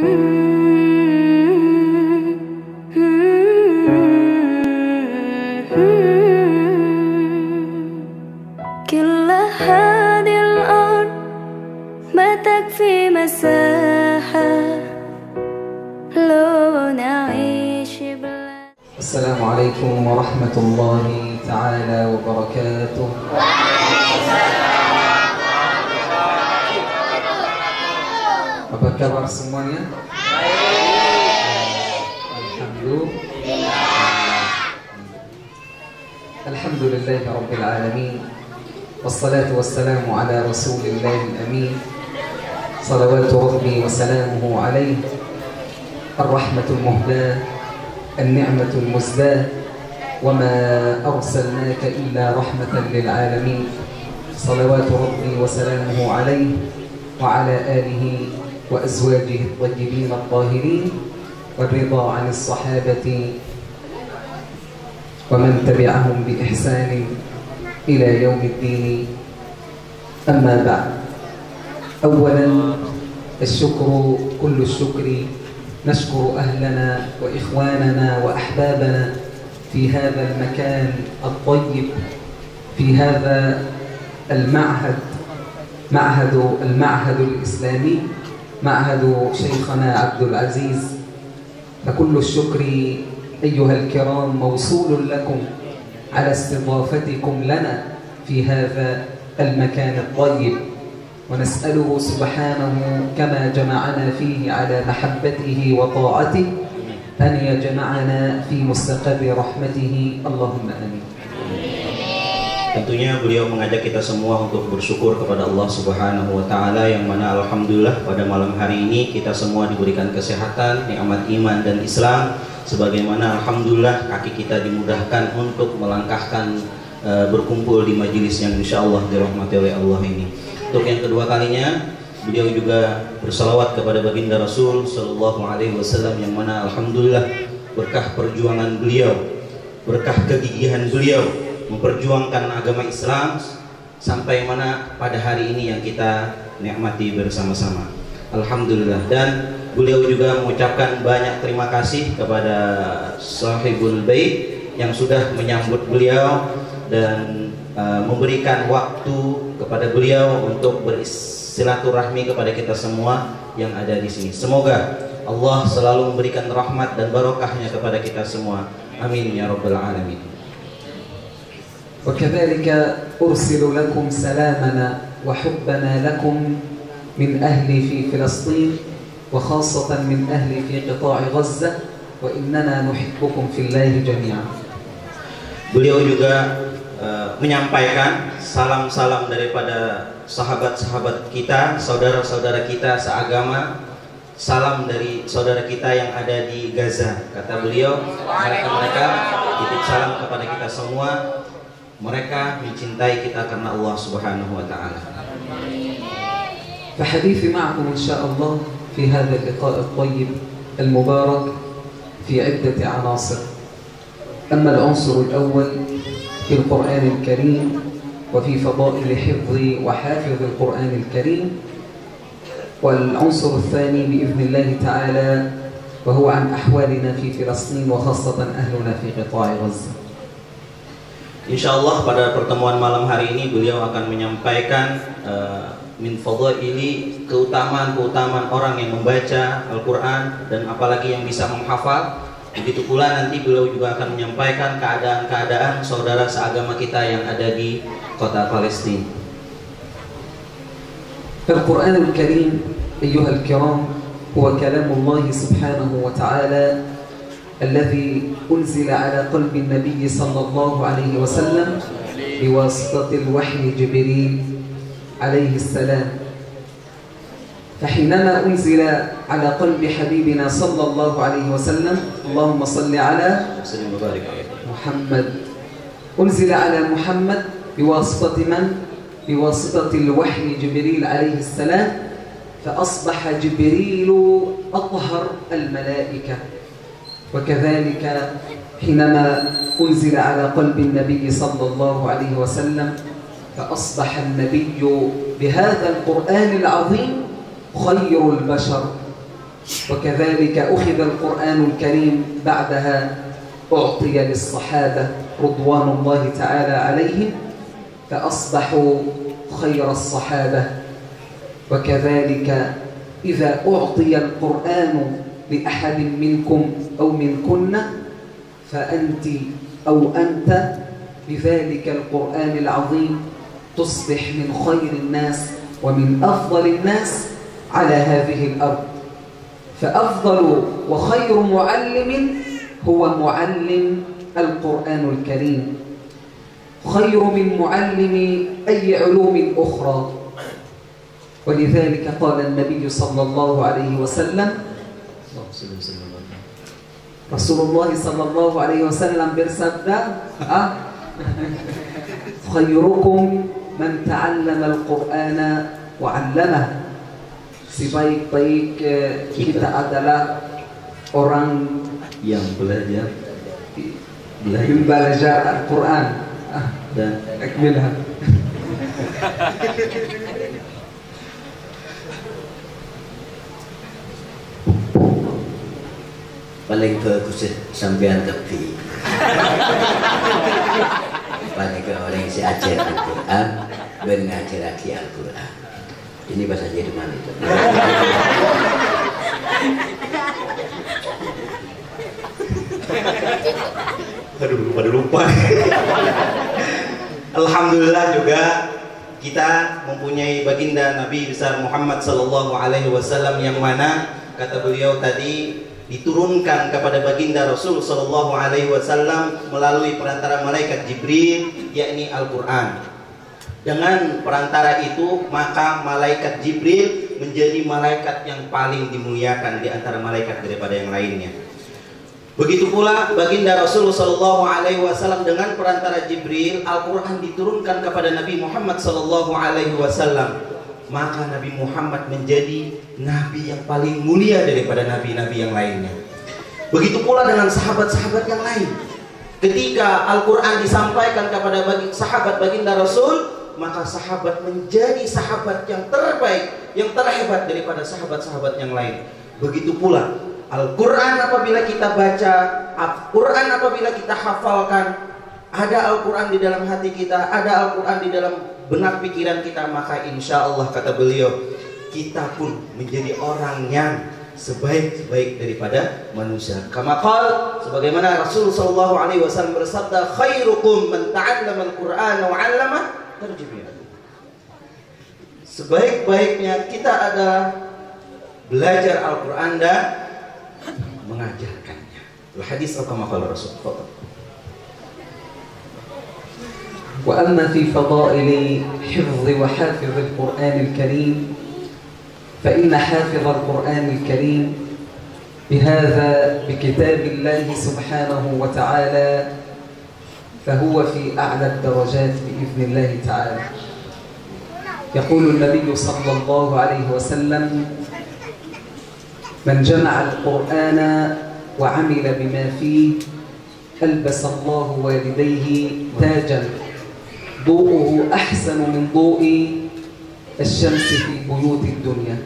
كل هذه الأرض ما تكفي مساحة لو نعيش بلا. السلام عليكم ورحمة الله تعالى وبركاته. Apa kabar semuanya? Alhamdulillah Rabbil Alamin. Wassalatu wassalamu ala Rasulillahi al-Amin. Salawatu Rabbi wa salamuhu alayhi. Ar-rahmatul muhdah, an-ni'matul muzdah, wa ma arsalnaka illa rahmatan lil alamin. Salawatu Rabbi wa salamuhu alayhi wa ala alihi wa azwajihi at-tayyibin at-tahirin. والرضا عن الصحابة ومن تبعهم بإحسان إلى يوم الدين. أما بعد، أولا الشكر كل الشكر، نشكر أهلنا وإخواننا وأحبابنا في هذا المكان الطيب، في هذا المعهد الإسلامي، معهد شيخنا عبد العزيز. فكل الشكر أيها الكرام موصول لكم على استضافتكم لنا في هذا المكان الطيب، ونسأله سبحانه كما جمعنا فيه على محبته وطاعته أن يجمعنا في مستقر رحمته. اللهم آمين. Tentunya beliau mengajak kita semua untuk bersyukur kepada Allah Subhanahu wa Ta'ala, yang mana alhamdulillah pada malam hari ini kita semua diberikan kesehatan, nikmat iman dan Islam, sebagaimana alhamdulillah kaki kita dimudahkan untuk melangkahkan berkumpul di majelis yang insyaallah dirahmati oleh Allah ini. Untuk yang kedua kalinya beliau juga bersalawat kepada baginda Rasul sallallahu alaihi wasallam, yang mana alhamdulillah berkah perjuangan beliau, berkah kegigihan beliau memperjuangkan agama Islam sampai mana pada hari ini yang kita nikmati bersama-sama. Alhamdulillah. Dan beliau juga mengucapkan banyak terima kasih kepada sahibul bait yang sudah menyambut beliau dan memberikan waktu kepada beliau untuk bersilaturahmi kepada kita semua yang ada di sini. Semoga Allah selalu memberikan rahmat dan barokahnya kepada kita semua. Amin ya rabbal alamin. وكذلك أرسل لكم سلامنا وحبنا لكم من أهل في فلسطين، وخاصة من أهل في قطاع غزة، وإننا نحبكم في الله جميعا. Beliau juga menyampaikan salam-salam daripada sahabat-sahabat kita, saudara-saudara kita seagama, salam dari saudara kita yang ada di Gaza. Kata beliau, mereka titip salam kepada kita semua. Mereka mencintai kita karena Allah Subhanahu wa Ta'ala. فحديثي معكم إن شاء الله في هذا اللقاء الطيب المبارك في عدة عناصر. أما العنصر الأول في القرآن الكريم وفي فضائل حفظ وحافظ القرآن الكريم، والعنصر الثاني بإذن الله تعالى وهو عن أحوالنا في فلسطين وخاصة أهلنا في قطاع غزة. Insyaallah pada pertemuan malam hari ini beliau akan menyampaikan min fadhaili, keutamaan-keutamaan orang yang membaca Al-Quran dan apalagi yang bisa menghafal. Begitu pula nanti beliau juga akan menyampaikan keadaan-keadaan saudara seagama kita yang ada di kota Palestina. Al-Quran Al-Karim أيها الكرام هو كلام الله سبحانه وتعالى الذي أنزل على قلب النبي صلى الله عليه وسلم بواسطة الوحي جبريل عليه السلام. فحينما أنزل على قلب حبيبنا صلى الله عليه وسلم، اللهم صل على محمد، أنزل على محمد بواسطة من؟ بواسطة الوحي جبريل عليه السلام، فأصبح جبريل أطهر الملائكة. وكذلك حينما أنزل على قلب النبي صلى الله عليه وسلم، فأصبح النبي بهذا القرآن العظيم خير البشر، وكذلك أخذ القرآن الكريم بعدها أعطي للصحابة رضوان الله تعالى عليهم فأصبحوا خير الصحابة. وكذلك إذا أعطي القرآن لأحد منكم أو منكن فأنت أو أنت بذلك القرآن العظيم تصبح من خير الناس ومن أفضل الناس على هذه الأرض. فأفضل وخير معلم هو معلم القرآن الكريم، خير من معلم أي علوم أخرى. ولذلك قال النبي صلى الله عليه وسلم Rasulullah sallallahu alaihi wasallam bersabda, khairukum man ta'allama al-Qur'ana wa 'allamah. Sebaik-baik kita adalah orang yang belajar Al-Quran dan akmilha. Paling ke khusus sampean tepi. Paling ke orang si ajar Al-Quran mengajar lagi Al-Quran. Ini bahasa Jerman itu. Aduh, pada lupa. Alhamdulillah juga kita mempunyai baginda Nabi besar Muhammad sallallahu alaihi wasallam yang mana kata beliau tadi diturunkan kepada baginda Rasul sallallahu alaihi wasallam melalui perantara malaikat Jibril, yakni Al-Qur'an. Dengan perantara itu maka malaikat Jibril menjadi malaikat yang paling dimuliakan di antara malaikat daripada yang lainnya. Begitu pula baginda Rasul sallallahu alaihi wasallam dengan perantara Jibril, Al-Qur'an diturunkan kepada Nabi Muhammad sallallahu alaihi wasallam. Maka Nabi Muhammad menjadi nabi yang paling mulia daripada nabi-nabi yang lainnya. Begitu pula dengan sahabat-sahabat yang lain. Ketika Al-Quran disampaikan kepada sahabat baginda Rasul, maka sahabat menjadi sahabat yang terbaik, yang terhebat daripada sahabat-sahabat yang lain. Begitu pula Al-Quran apabila kita baca, Al-Quran apabila kita hafalkan, ada Al-Quran di dalam hati kita, ada Al-Quran di dalam benak pikiran kita, maka insya Allah kata beliau kita pun menjadi orang yang sebaik-baik daripada manusia. Kama qala, sebagaimana Rasul sallallahu alaihi wasallam bersabda, khairukum man ta'allama al-Qur'ana wa 'allamah. Sebaik-baiknya kita adalah belajar Al-Quran dan mengajarkannya. Hadis kama qala Rasul. وأما في فضائل حفظ وحافظ القرآن الكريم فإن حافظ القرآن الكريم بهذا بكتاب الله سبحانه وتعالى فهو في أعلى الدرجات بإذن الله تعالى. يقول النبي صلى الله عليه وسلم من جمع القرآن وعمل بما فيه ألبس الله والديه تاجا ضوءه أحسن من ضوء الشمس في بيوت الدنيا.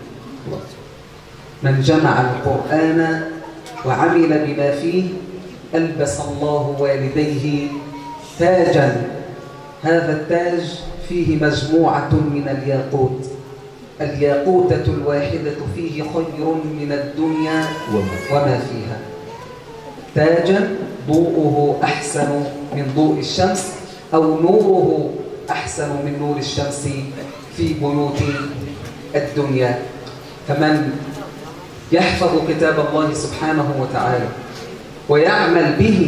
من جمع القرآن وعمل بما فيه ألبس الله والديه تاجا. هذا التاج فيه مجموعة من الياقوت. الياقوتة الواحدة فيه خير من الدنيا وما فيها. تاجا ضوءه أحسن من ضوء الشمس أو نوره أحسن من نور الشمس في بيوت الدنيا. فمن يحفظ كتاب الله سبحانه وتعالى ويعمل به،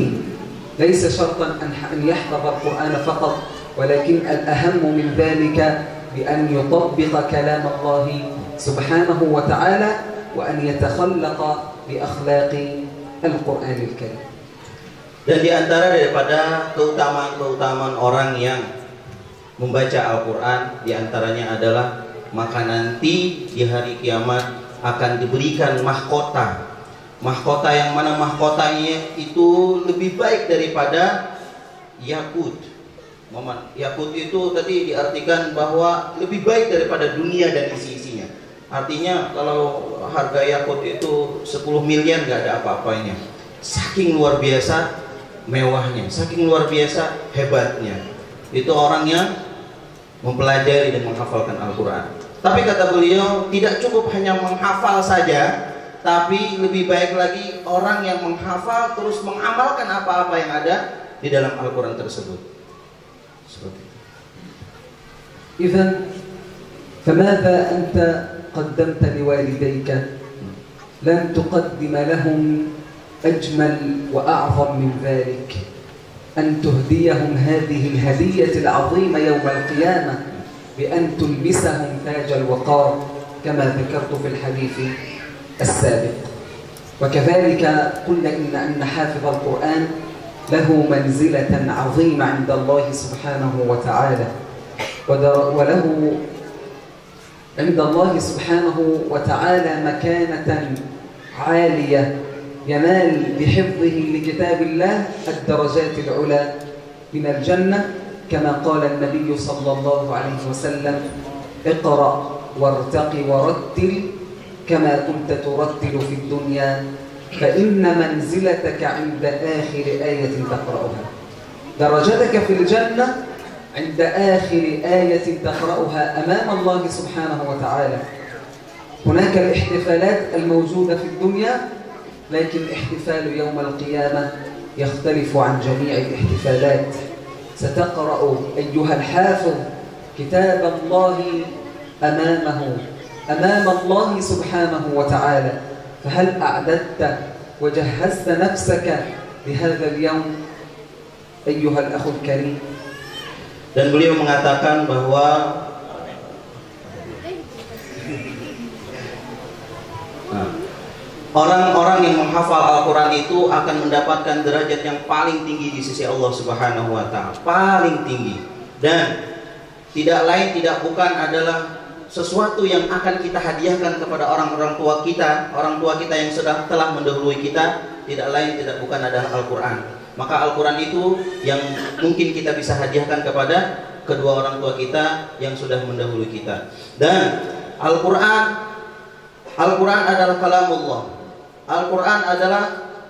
ليس شرطا أن يحفظ القرآن فقط، ولكن الأهم من ذلك بأن يطبق كلام الله سبحانه وتعالى وأن يتخلق بأخلاق القرآن الكريم. Dan di antara daripada keutamaan-keutamaan orang yang membaca Al-Quran, di antaranya adalah maka nanti di hari kiamat akan diberikan mahkota. Mahkota yang mana mahkotanya itu lebih baik daripada yakut. Yakut itu tadi diartikan bahwa lebih baik daripada dunia dan isi-isinya. Artinya kalau harga Yakult itu 10 miliar nggak ada apa-apanya. Saking luar biasa mewahnya, saking luar biasa hebatnya. Itu orang yang mempelajari dan menghafalkan Al-Quran. Tapi kata beliau, tidak cukup hanya menghafal saja, tapi lebih baik lagi orang yang menghafal terus mengamalkan apa-apa yang ada di dalam Al-Quran tersebut. Seperti itu. إذن فماذا أنت قدمت لوالديك؟ لن تقدم لهم أجمل وأعظم من ذلك، أن تهديهم هذه الهدية العظيمة يوم القيامة بأن تلبسهم تاج الوقار كما ذكرت في الحديث السابق. وكذلك قلنا أن حافظ القرآن له منزلة عظيمة عند الله سبحانه وتعالى، وله عند الله سبحانه وتعالى مكانة عالية ينال بحفظه لكتاب الله الدرجات العلى من الجنة، كما قال النبي صلى الله عليه وسلم: اقرأ وارتق ورتل كما كنت ترتل في الدنيا فإن منزلتك عند آخر آية تقرأها. درجتك في الجنة عند آخر آية تقرأها أمام الله سبحانه وتعالى. هناك الاحتفالات الموجودة في الدنيا، لكن احتفال يوم القيامة يختلف عن جميع الاحتفالات. ستقرأ أيها الحافظ كتاب الله أمام الله سبحانه وتعالى، فهل أعددت وجهزت نفسك لهذا اليوم أيها الأخ الكريم؟ Dan beliau mengatakan bahwa orang-orang yang menghafal Al-Quran itu akan mendapatkan derajat yang paling tinggi di sisi Allah Subhanahu wa Ta'ala, paling tinggi, dan tidak lain tidak bukan adalah sesuatu yang akan kita hadiahkan kepada orang-orang tua kita, orang tua kita yang sudah telah mendahului kita, tidak lain tidak bukan adalah Al-Quran. Maka Al-Quran itu yang mungkin kita bisa hadiahkan kepada kedua orang tua kita yang sudah mendahului kita. Dan Al-Quran adalah kalamullah. Al-Quran adalah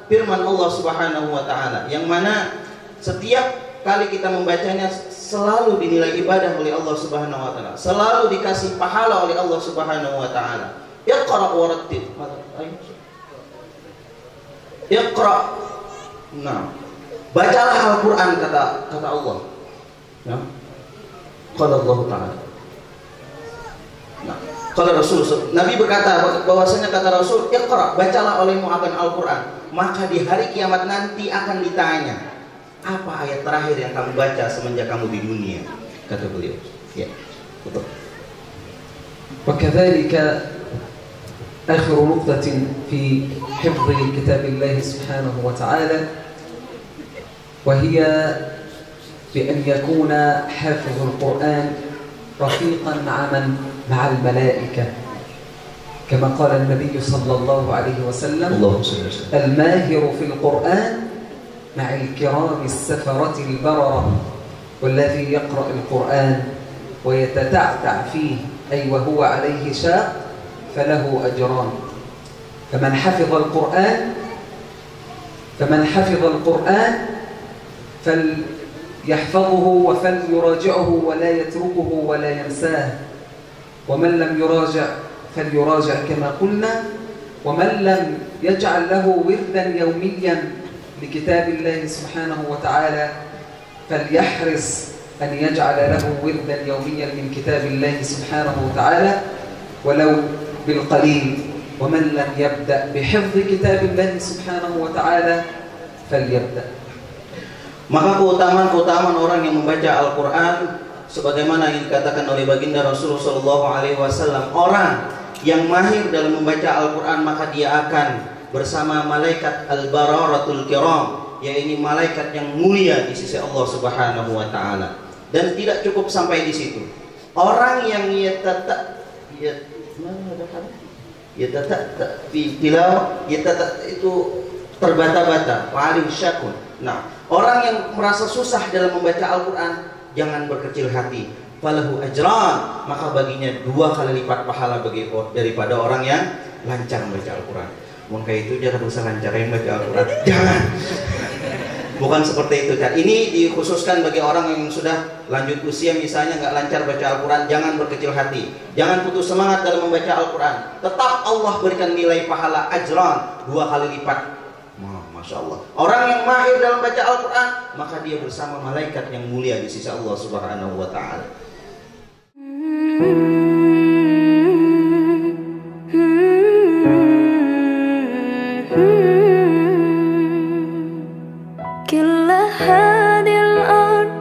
firman Allah Subhanahu wa Ta'ala, yang mana setiap kali kita membacanya selalu dinilai ibadah oleh Allah Subhanahu wa Ta'ala, selalu dikasih pahala oleh Allah Subhanahu wa Ta'ala. Iqra wa rattil. Iqra. Nah, bacalah Al-Quran kata Allah. Ya. Qala Allah Ta'ala. Nah, kalau Rasul, Nabi berkata bahwasanya kata Rasul, Iqra, bacalah olehmu akan Al-Quran, maka di hari kiamat nanti akan ditanya, apa ayat terakhir yang kamu baca semenjak kamu di dunia? Kata beliau. Ya, betul. وكذلك آخر نقطة في حفظ كتاب الله سبحانه وتعالى وهي بأن يكون حافظ القرآن رفيقا مع الملائكة، كما قال النبي صلى الله عليه وسلم: الماهر في القرآن مع الكرام السفرة البررة، والذي يقرأ القرآن ويتتعتع فيه أي وهو عليه شاق فله أجران. فمن حفظ القرآن فليحفظه وفليراجعه ولا يتركه ولا ينساه، ومن لم يراجع فليراجع كما قلنا، ومن لم يجعل له وردا يوميا لكتاب الله سبحانه وتعالى فليحرص أن يجعل له وردا يوميا من كتاب الله سبحانه وتعالى ولو بالقليل، ومن لم يبدأ بحفظ كتاب الله سبحانه وتعالى فليبدأ. Maka keutamaan orang yang membaca Al-Quran sebagaimana yang dikatakan oleh baginda Rasulullah SAW, orang yang mahir dalam membaca Al-Quran maka dia akan bersama malaikat Al-Bararatul Kiram, yaitu malaikat yang mulia di sisi Allah Subhanahu wa Ta'ala. Dan tidak cukup sampai di situ. Orang yang itu terbata-bata, paling syakun. Nah, orang yang merasa susah dalam membaca Al-Quran, jangan berkecil hati. falahu ajran, maka baginya 2 kali lipat pahala daripada orang yang lancar membaca Al-Quran. Maka itu jangan usah lancar yang baca Al-Quran, jangan. Bukan seperti itu. Dan ini dikhususkan bagi orang yang sudah lanjut usia, misalnya nggak lancar baca Al-Quran. Jangan berkecil hati, jangan putus semangat dalam membaca Al-Quran. Tetap Allah berikan nilai pahala ajran 2 kali lipat. Masya Allah. Orang yang mahir dalam baca Al-Quran, maka dia bersama malaikat yang mulia di sisi Allah Subhanahu wa Ta'ala. كل هذه الأرض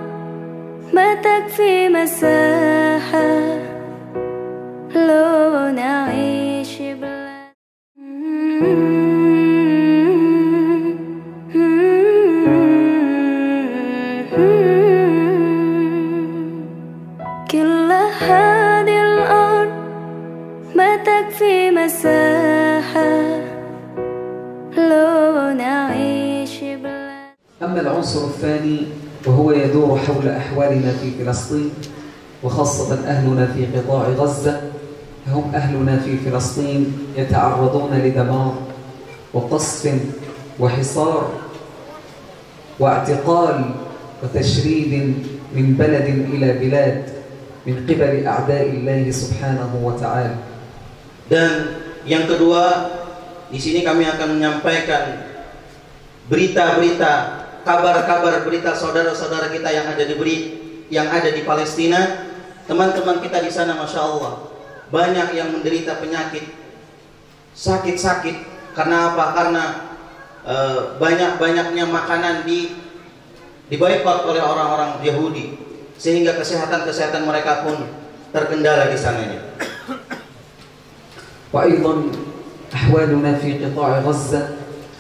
ما تكفي مساحة لو نعيش بلاد كل هذه الأرض ما تكفي مساحة لو نعيش بلاد. أما العنصر الثاني وهو يدور حول أحوالنا في فلسطين، وخاصة أهلنا في قطاع غزة، هم أهلنا في فلسطين يتعرضون لدمار وقصف وحصار واعتقال وتشريد من بلد إلى بلاد من قبل أعداء الله سبحانه وتعالى. Dan yang kedua, di sini kami akan menyampaikan berita-berita, kabar-kabar berita saudara-saudara kita yang ada di Palestina. Teman-teman kita di sana, masya Allah, banyak yang menderita penyakit, sakit-sakit. Karena apa? Karena banyak-banyaknya makanan diboikot oleh orang-orang Yahudi, sehingga kesehatan mereka pun terkendala di sananya. وأيضا أحوالنا في قطاع غزة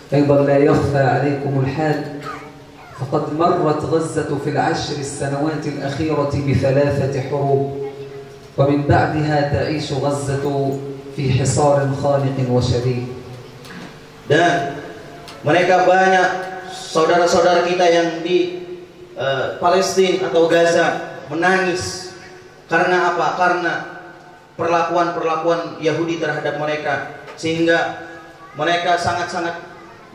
أيضا لا يخفى عليكم الحال، فقد مرت غزة في ال10 السنوات الأخيرة ب3 حروب، ومن بعدها تعيش غزة في حصار خانق وشديد. Dan mereka banyak saudara-saudara kita yang di Palestina atau Gaza menangis. Karena apa? Karena perlakuan Yahudi terhadap mereka, sehingga mereka sangat-sangat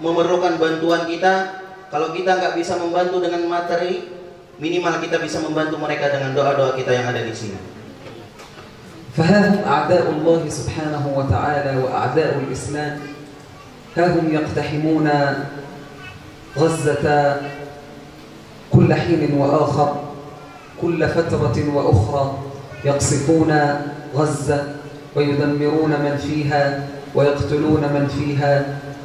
memerlukan bantuan kita. Kalau kita nggak bisa membantu dengan materi, minimal kita bisa membantu mereka dengan doa-doa kita yang ada di sini. فها هم أعداء الله سبحانه وتعالى وأعداء الإسلام، ها هم يقتحمون غزة كل حين وآخر، كل فترة وأخرى يقصفون غزة ويدمرون من فيها ويقتلون من فيها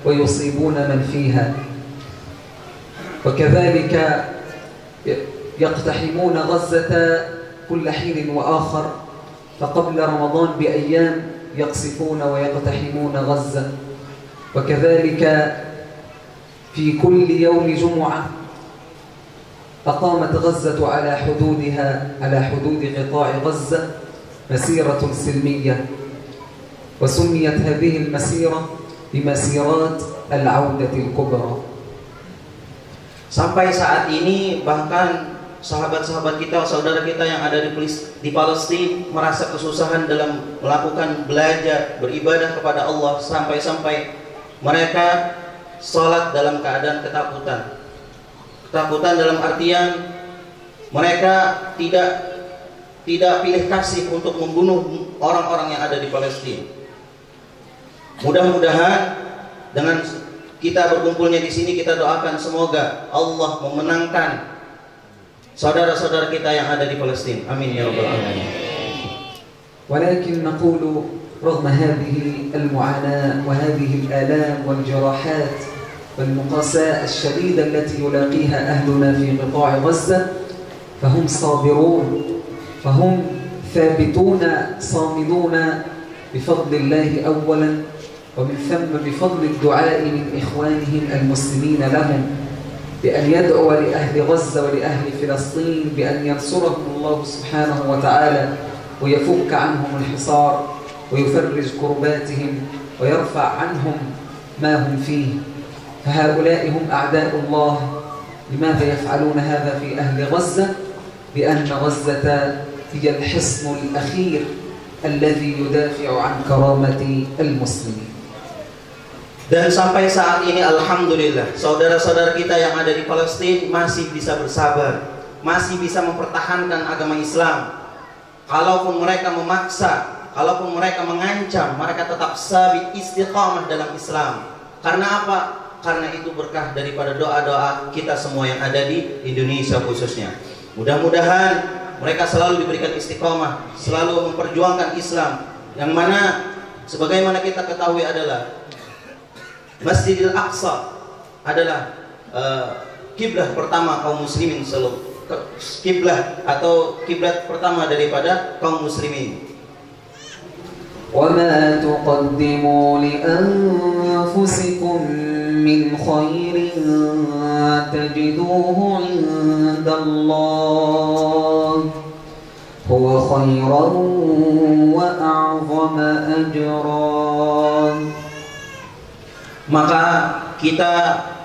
ويصيبون من فيها، وكذلك يقتحمون غزة كل حين وآخر. فقبل رمضان بأيام يقصفون ويقتحمون غزة، وكذلك في كل يوم جمعة أقامت غزة على حدود قطاع غزة مسيرة سلمية، وسميت هذه المسيرة بمسيرات العودة الكبرى. Sampai saat ini bahkan sahabat-sahabat kita, saudara kita yang ada di Palestina merasa kesusahan dalam melakukan belajar, beribadah kepada Allah, sampai-sampai mereka sholat dalam keadaan ketakutan. Ketakutan dalam artian mereka tidak pilih kasih untuk membunuh orang-orang yang ada di Palestina. Mudah-mudahan dengan kita berkumpulnya di sini, kita doakan semoga Allah memenangkan saudara-saudara kita yang ada di Palestina. Amin ya rabbal alamin. ولكن نقول رغم هذه المعاناة وهذه الآلام والجراحات والمقاساة الشديدة التي يلاقيها أهلنا في قطاع غزة، فهم صابرون، فهم ثابتون صامدون بفضل الله أولا، ومن ثم بفضل الدعاء من إخوانهم المسلمين لهم، بأن يدعو لأهل غزة ولأهل فلسطين بأن ينصرهم الله سبحانه وتعالى ويفك عنهم الحصار ويفرج كرباتهم ويرفع عنهم ما هم فيه. فهؤلاء هم أعداء الله. لماذا يفعلون هذا في أهل غزة؟ لأن غزة هي الحصن الأخير الذي يدافع عن كرامة المسلمين. Dan sampai saat ini alhamdulillah saudara-saudara kita yang ada di Palestina masih bisa bersabar, masih bisa mempertahankan agama Islam. Kalaupun mereka memaksa, kalaupun mereka mengancam, mereka tetap sabit istiqamah dalam Islam. Karena apa? Karena itu berkah daripada doa-doa kita semua yang ada di Indonesia khususnya. Mudah-mudahan mereka selalu diberikan istiqamah, selalu memperjuangkan Islam. Yang mana sebagaimana kita ketahui adalah Masjidil Aqsa adalah kiblat pertama kaum muslimin, kiblat atau kiblat pertama daripada kaum muslimin. وَمَا تُقَدِّمُوا لِأَنفُسِكُم مِّنْ خَيْرٍ تَجِدُوهُ عِندَ اللَّهِ هُوَ خَيْرًا وَأَعْظَمَ أَجْرًا. Maka kita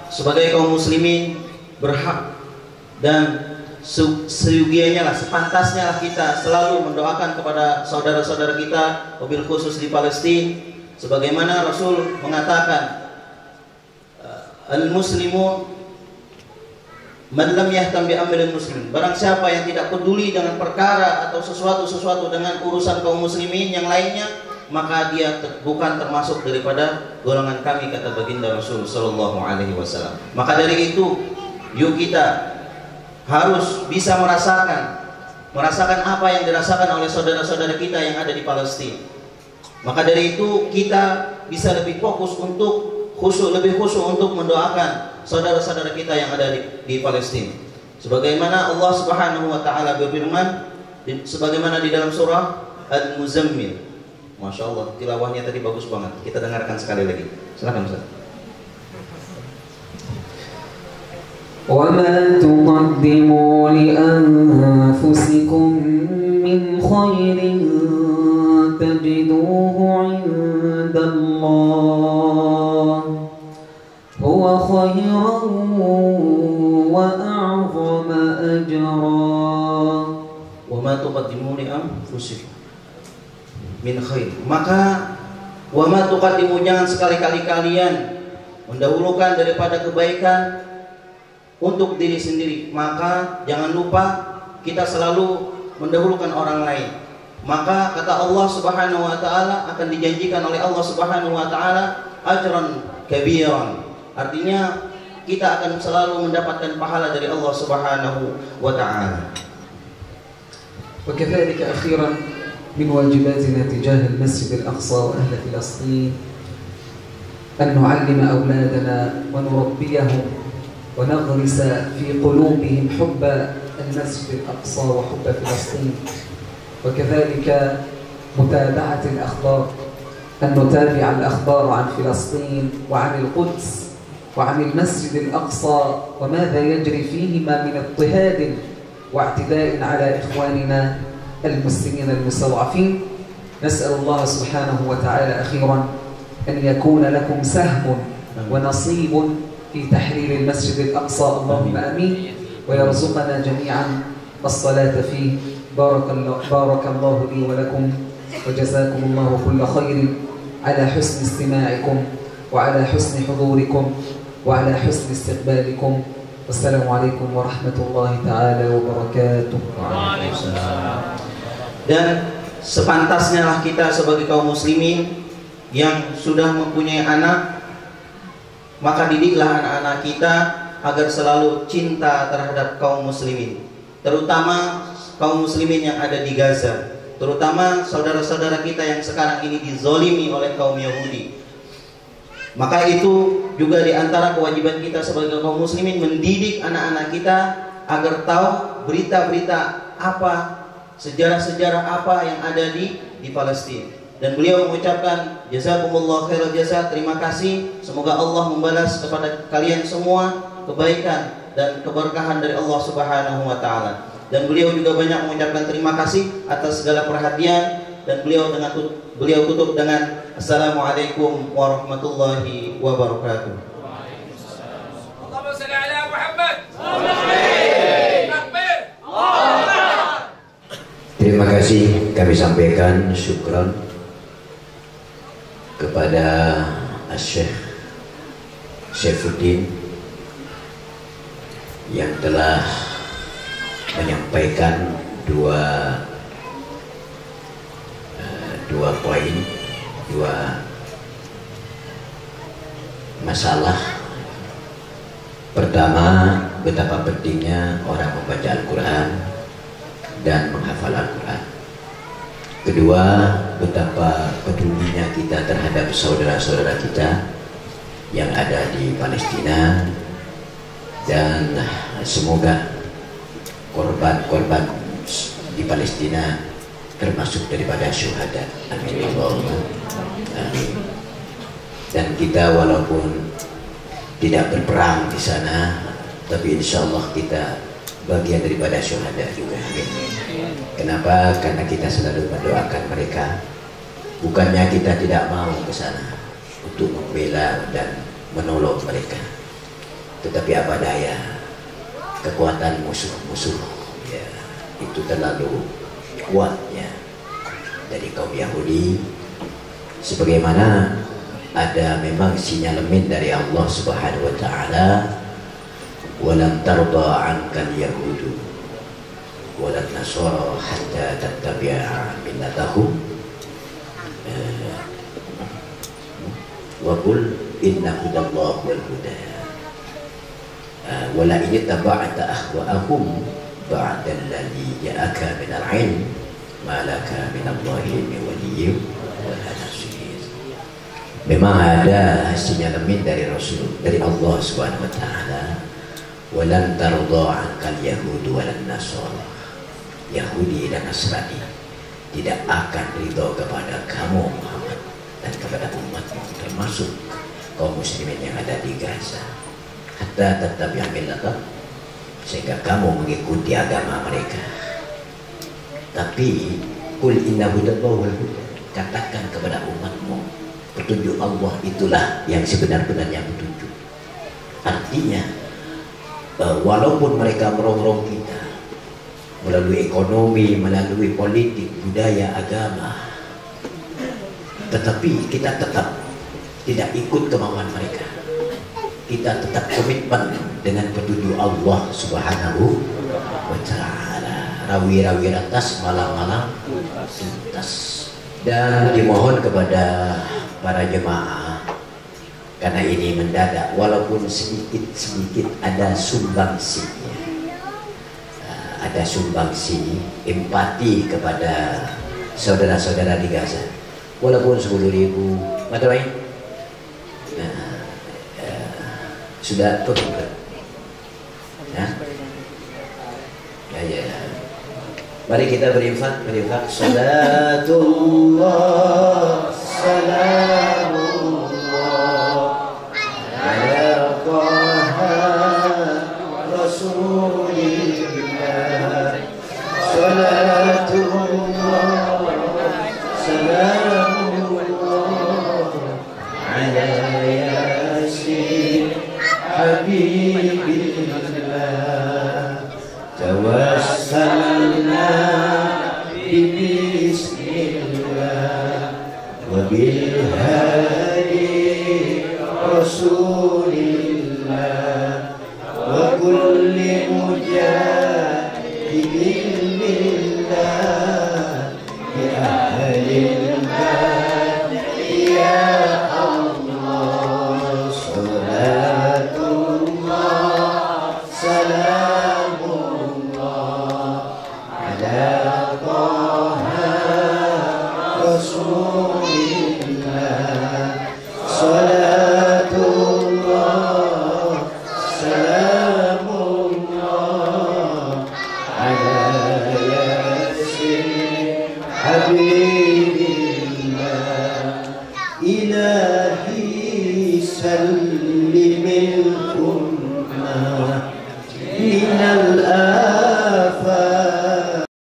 sebagai kaum muslimin berhak dan seyogianya lah, sepantasnya lah kita selalu mendoakan kepada saudara-saudara kita, wabil khusus di Palestina, sebagaimana Rasul mengatakan, al-muslimun man lam yahtam bi amril muslimin. Barang siapa yang tidak peduli dengan perkara atau sesuatu dengan urusan kaum muslimin yang lainnya, maka dia bukan termasuk daripada golongan kami, kata baginda Rasul sallallahu alaihi wasallam. Maka dari itu, yuk kita harus bisa merasakan apa yang dirasakan oleh saudara-saudara kita yang ada di Palestina. Maka dari itu kita bisa lebih fokus untuk lebih khusyuk untuk mendoakan saudara-saudara kita yang ada di Palestina. Sebagaimana Allah Subhanahu wa taala berfirman sebagaimana di dalam surah Al-Muzammil. Masya Allah, tilawahnya tadi bagus banget. Kita dengarkan sekali lagi. Silakan Ustaz. وَمَا تُقَدِّمُوا لِأَنفُسِكُم مِّنْ خَيْرٍ تَجِدُوهُ عِندَ اللَّهِ هُوَ خَيْرًا وَأَعْظَمَ أَجْرًا. وَمَا تُقَدِّمُوا لِأَنفُسِكُم min khair. Maka wa ma tuqaddimu, jangan sekali-kali kalian mendahulukan daripada kebaikan untuk diri sendiri. Maka jangan lupa kita selalu mendahulukan orang lain. Maka kata Allah Subhanahu wa taala, akan dijanjikan oleh Allah Subhanahu wa taala ajran kabiran. Artinya kita akan selalu mendapatkan pahala dari Allah Subhanahu wa taala. وكذلك أخيرا من واجباتنا تجاه المسجد الأقصى وأهل فلسطين أن نعلم أولادنا ونربيهم ونغرس في قلوبهم حب المسجد الأقصى وحب فلسطين، وكذلك متابعة الأخبار، أن نتابع الأخبار عن فلسطين وعن القدس وعن المسجد الأقصى وماذا يجري فيهما من اضطهاد واعتداء على إخواننا المسلمين المستضعفين. نسأل الله سبحانه وتعالى أخيرا أن يكون لكم سهم ونصيب في تحرير المسجد الأقصى، اللهم آمين، ويرزقنا جميعا الصلاة فيه. بارك الله لي ولكم، وجزاكم الله كل خير على حسن استماعكم وعلى حسن حضوركم وعلى حسن استقبالكم. والسلام عليكم ورحمة الله تعالى وبركاته. Dan sepantasnya lah kita sebagai kaum muslimin yang sudah mempunyai anak, maka didiklah anak-anak kita agar selalu cinta terhadap kaum muslimin, terutama kaum muslimin yang ada di Gaza, terutama saudara-saudara kita yang sekarang ini dizolimi oleh kaum Yahudi. Maka itu juga diantara kewajiban kita sebagai kaum muslimin, mendidik anak-anak kita agar tahu berita-berita apa, sejarah-sejarah apa yang ada di Palestina. Dan beliau mengucapkan jazakumullah khairal jazaa, terima kasih, semoga Allah membalas kepada kalian semua kebaikan dan keberkahan dari Allah Subhanahu wa taala. Dan beliau juga banyak mengucapkan terima kasih atas segala perhatian, dan beliau tutup dengan assalamualaikum warahmatullahi wabarakatuh. Allahumma shalli ala Muhammad. Terima kasih kami sampaikan syukran kepada Syekh Saifuddin yang telah menyampaikan dua poin, dua masalah. Pertama, betapa pentingnya orang membaca Al-Quran dan menghafal Al-Quran. Kedua, betapa pedulinya kita terhadap saudara-saudara kita yang ada di Palestina, dan semoga korban-korban di Palestina termasuk daripada syuhada. Amin. Amin. Dan kita walaupun tidak berperang di sana, tapi insya Allah kita bagian daripada syuhada juga. Amin. Kenapa? Karena kita selalu mendoakan mereka. Bukannya kita tidak mau ke sana untuk membela dan menolong mereka, tetapi apa daya, kekuatan musuh-musuh ya, itu terlalu kuatnya dari kaum Yahudi. Sebagaimana ada memang sinyalemen dari Allah Subhanahu wa taala, walan tarda ankal yahudu walan nasara hatta tattabi'a millatahum wa qul inna hudallahi wal huda wala in taba'ta ahwa'ahum ba'da alladhi ja'aka min al-'ilm ma laka min Allahi min waliyyin wa la nasir. Memang ada sinyalemen dari Rasul, dari Allah Subhanahu wa taala, walan tarda ankal yahudu walan nasara. Yahudi dan Nasrani tidak akan ridho kepada kamu Muhammad dan kepada umatmu, termasuk kaum muslimin yang ada di Gaza, hatta tattabi'a millatahum, sehingga kamu mengikuti agama mereka. Tapi qul inna hudallahi wal huda, katakan kepada umatmu, petunjuk Allah itulah yang sebenar-benarnya petunjuk. Artinya walaupun mereka merongrong kita melalui ekonomi, melalui politik, budaya, agama, tetapi kita tetap tidak ikut kemauan mereka. Kita tetap komitmen dengan petunjuk Allah Subhanahu wa taala. Rawi-rawi atas, malam-malam tuntas. Dan dimohon kepada para jemaah, karena ini mendadak, walaupun sedikit-sedikit ada sumbangsinya, ada sumbangsi empati kepada saudara-saudara di Gaza, walaupun 10.000 materi sudah tutup ya? Ya. Mari kita berinfak. Salatullah salamullah ala Taha Rasulillah. Salatullah salamullah ala Yasin Habibillah. Tawassalna bismillah wa bil hadi Rasulillah wa kulli mujahidin billah bi ahlil hadi ya Allah. Salatullah salamullah ala Taha Rasulillah. Salatullah salamullah ala Yasin Habibillah. Ilahi sallim